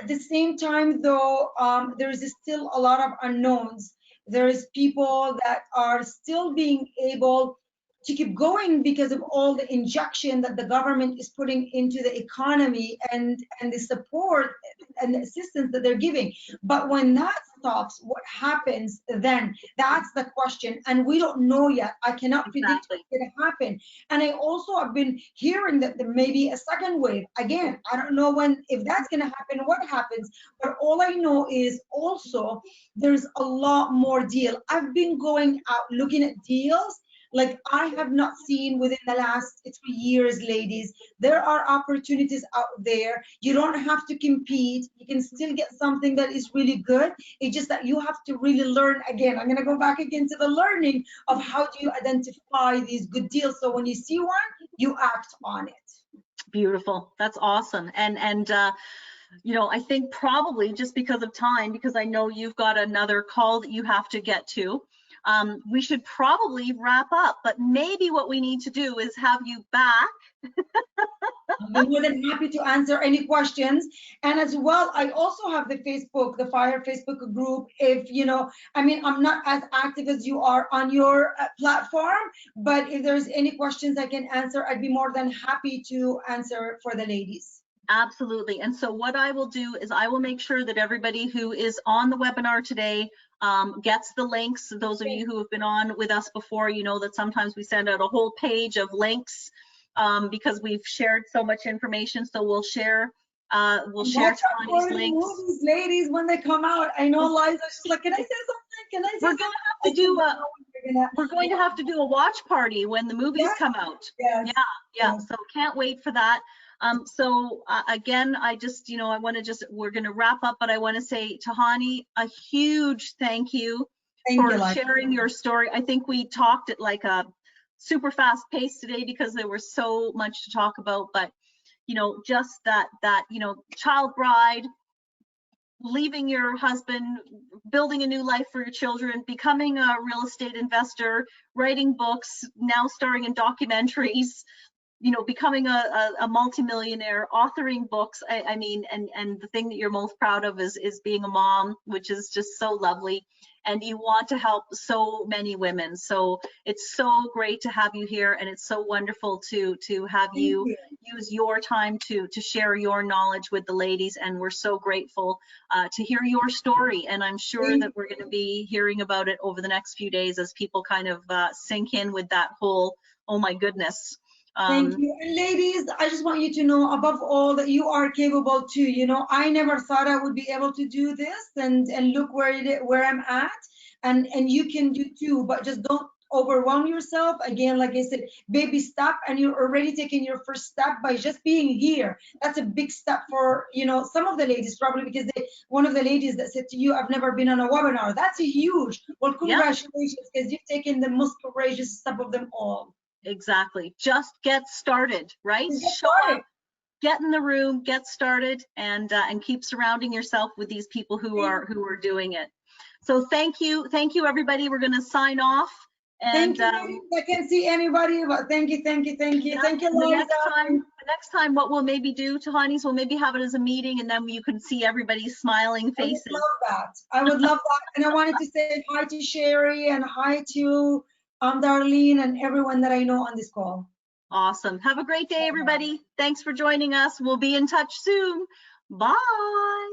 At the same time, though, there is still a lot of unknowns. There is people that are still being able to keep going because of all the injection that the government is putting into the economy and the support and the assistance that they're giving. But when that stops, what happens then? That's the question, and we don't know yet. I cannot predict what's going to happen. And I also have been hearing that there may be a second wave. Again, I don't know if that's going to happen, what happens, but all I know is also there's a lot more deal. I've been going out looking at deals like I have not seen within the last 3 years, ladies. There are opportunities out there. You don't have to compete. You can still get something that is really good. It's just that you have to really learn. Again, I'm gonna go back again to the learning of how do you identify these good deals. So when you see one, you act on it. Beautiful. That's awesome. And you know, I think probably just because of time, because I know you've got another call that you have to get to, we should probably wrap up, but maybe what we need to do is have you back. I'll be more than happy to answer any questions. And as well, I also have the Facebook, the Fire Facebook group. If you know, I mean, I'm not as active as you are on your platform, but if there's any questions I can answer, I'd be more than happy to answer for the ladies. Absolutely. And so what I will do is I will make sure that everybody who is on the webinar today gets the links. Those of you who have been on with us before, you know that sometimes we send out a whole page of links because we've shared so much information. So we'll share Watch out Tahani's for the links. movies, ladies, when they come out. I know Liza, she's like, can I say something? Can I say We're something? going to have to do a watch party when the movies come out. Yes. Yeah. So can't wait for that. Again, I just, you know, we're going to wrap up, but I want to say, Tahani, a huge thank you for sharing your story. I think we talked at like a super fast pace today because there was so much to talk about, but you know, just that, you know, child bride, leaving your husband, building a new life for your children, becoming a real estate investor, writing books, now starring in documentaries, you know, becoming a multimillionaire, authoring books. I mean, and the thing that you're most proud of is being a mom, which is just so lovely. And you want to help so many women. So it's so great to have you here, and it's so wonderful to have you use your time to share your knowledge with the ladies. And we're so grateful to hear your story. And I'm sure that we're going to be hearing about it over the next few days as people kind of sink in with that whole, oh my goodness. Thank you. And ladies, I just want you to know, above all, that you are capable too. You know, I never thought I would be able to do this, and look where I'm at, and you can do too. But just don't overwhelm yourself. Again, like I said, baby step, and you're already taking your first step by just being here. That's a big step for, you know, some of the ladies, probably because one of the ladies that said to you, I've never been on a webinar. That's a huge. Well, congratulations, because you've taken the most courageous step of them all. Exactly. Just get started, right? Show up, get in the room, get started, and keep surrounding yourself with these people who are doing it. So thank you everybody. We're going to sign off. And thank you. I can't see anybody, but thank you, Liza. The next time, what we'll maybe do, Tahani, is we'll maybe have it as a meeting, and then you can see everybody's smiling faces. I would love that. I would love that. And I wanted to say hi to Sherry and hi to Darlene and everyone that I know on this call. Awesome. Have a great day, everybody. Thanks for joining us. We'll be in touch soon. Bye.